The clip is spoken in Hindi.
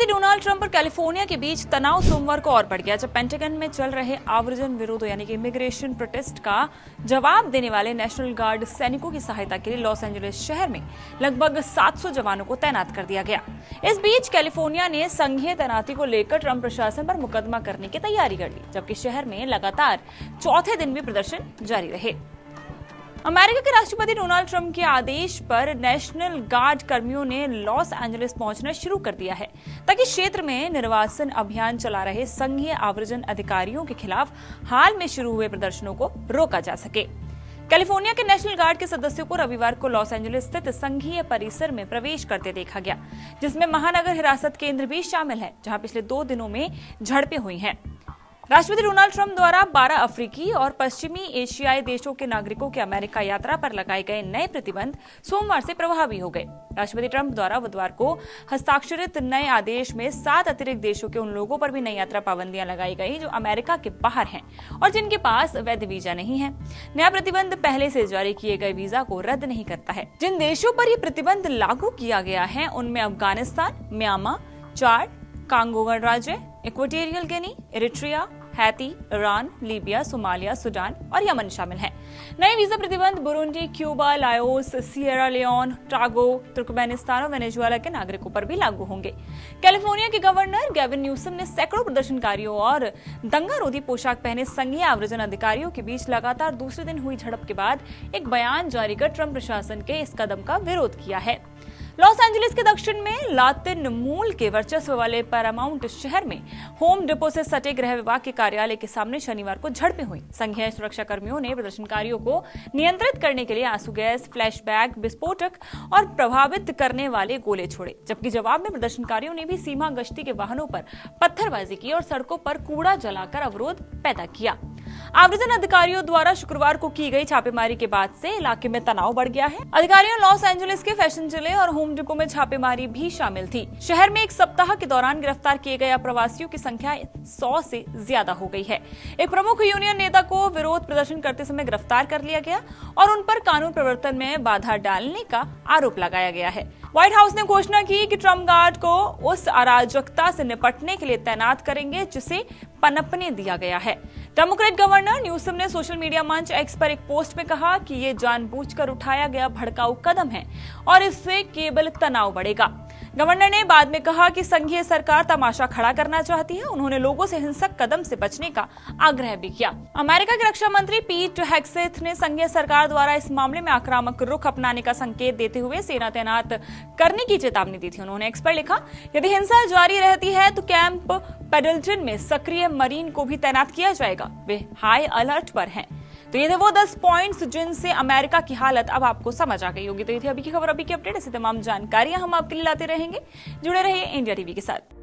राष्ट्रपति डोनाल्ड ट्रंप और कैलिफोर्निया के बीच तनाव सोमवार को और बढ़ गया, जब पेंटागन में चल रहे आव्रजन विरोध यानी कि इमिग्रेशन प्रोटेस्ट का जवाब देने वाले नेशनल गार्ड सैनिकों की सहायता के लिए लॉस एंजलिस शहर में लगभग 700 जवानों को तैनात कर दिया गया। इस बीच कैलिफोर्निया ने संघीय तैनाती को लेकर ट्रंप प्रशासन पर मुकदमा करने की तैयारी कर ली, जबकि शहर में लगातार चौथे दिन भी प्रदर्शन जारी रहे। अमेरिका के राष्ट्रपति डोनाल्ड ट्रंप के आदेश पर नेशनल गार्ड कर्मियों ने लॉस एंजलिस पहुंचना शुरू कर दिया है, ताकि क्षेत्र में निर्वाचन अभियान चला रहे संघीय आव्रजन अधिकारियों के खिलाफ हाल में शुरू हुए प्रदर्शनों को रोका जा सके। कैलिफोर्निया के नेशनल गार्ड के सदस्यों को रविवार को लॉस एंजलिस स्थित संघीय परिसर में प्रवेश करते देखा गया, जिसमें महानगर हिरासत केंद्र भी शामिल है, जहां पिछले 2 दिनों में झड़पें हुई हैं। राष्ट्रपति डोनाल्ड ट्रंप द्वारा 12 अफ्रीकी और पश्चिमी एशियाई देशों के नागरिकों के अमेरिका यात्रा पर लगाए गए नए प्रतिबंध सोमवार से प्रभावी हो गए। राष्ट्रपति ट्रंप द्वारा बुधवार को हस्ताक्षरित नए आदेश में 7 अतिरिक्त देशों के उन लोगों पर भी नई यात्रा पाबंदियां लगाई गई जो अमेरिका के बाहर हैं और जिनके पास वैध वीजा नहीं है। नया प्रतिबंध पहले से जारी किए गए वीजा को रद्द नहीं करता है। जिन देशों पर यह प्रतिबंध लागू किया गया है उनमें अफगानिस्तान, म्यांमार, चाड, कांगो गणराज्य, Equatorial Guinea, Eritrea, Haiti, Iran, Libya, Somalia, Sudan और यमन शामिल हैं। नए वीजा प्रतिबंध Burundi, Cuba, Laos, Sierra Leone, Togo, Turkmenistan और वेनेजुएला के नागरिकों पर भी लागू होंगे। कैलिफोर्निया के गवर्नर गेविन न्यूसम ने सैकड़ों प्रदर्शनकारियों और दंगारोधी पोशाक पहने संघीय आव्रजन अधिकारियों के बीच लगातार दूसरे दिन हुई झड़प के बाद एक बयान जारी कर ट्रंप प्रशासन के इस कदम का विरोध किया है। लॉस एंजलिस के दक्षिण में लातिन मूल के वर्चस्व वाले पैरामाउंट शहर में होम डिपो से सटे गृह विभाग के कार्यालय के सामने शनिवार को झड़पें हुई। संघीय सुरक्षा कर्मियों ने प्रदर्शनकारियों को नियंत्रित करने के लिए आंसू गैस, फ्लैश बैग, विस्फोटक और प्रभावित करने वाले गोले छोड़े, जबकि जवाब में प्रदर्शनकारियों ने भी सीमा गश्ती के वाहनों पर पत्थरबाजी की और सड़कों पर कूड़ा जलाकर अवरोध पैदा किया। आव्रजन अधिकारियों द्वारा शुक्रवार को की गई छापेमारी के बाद से इलाके में तनाव बढ़ गया है। अधिकारियों लॉस एंजलिस के फैशन जिले और होम डिपो में छापेमारी भी शामिल थी। शहर में एक सप्ताह के दौरान गिरफ्तार किए गए अप्रवासियों की संख्या 100 से ज्यादा हो गई है। एक प्रमुख यूनियन नेता को विरोध प्रदर्शन करते समय गिरफ्तार कर लिया गया और उन पर कानून प्रवर्तन में बाधा डालने का आरोप लगाया गया है। व्हाइट हाउस ने घोषणा की कि ट्रंप गार्ड को उस अराजकता से निपटने के लिए तैनात करेंगे जिसे पनपने दिया गया है। डेमोक्रेट गवर्नर न्यूसम ने सोशल मीडिया मंच एक्स पर एक पोस्ट में कहा कि ये जानबूझकर उठाया गया भड़काऊ कदम है और इससे केवल तनाव बढ़ेगा। गवर्नर ने बाद में कहा कि संघीय सरकार तमाशा खड़ा करना चाहती है। उन्होंने लोगों से हिंसक कदम से बचने का आग्रह भी किया। अमेरिका के रक्षा मंत्री पीट हेग्सेथ ने संघीय सरकार द्वारा इस मामले में आक्रामक रुख अपनाने का संकेत देते हुए सेना तैनात करने की चेतावनी दी थी। उन्होंने एक्स पर लिखा, यदि हिंसा जारी रहती है तो कैंप पेडल्टन में सक्रिय मरीन को भी तैनात किया जाएगा। वे हाई अलर्ट पर हैं। तो ये थे वो 10 पॉइंट्स जिनसे अमेरिका की हालत अब आपको समझ आ गई होगी। तो ये थी अभी की खबर, अभी की अपडेट। ऐसी तमाम जानकारियां हम आपके लिए लाते रहेंगे। जुड़े रहिए इंडिया टीवी के साथ।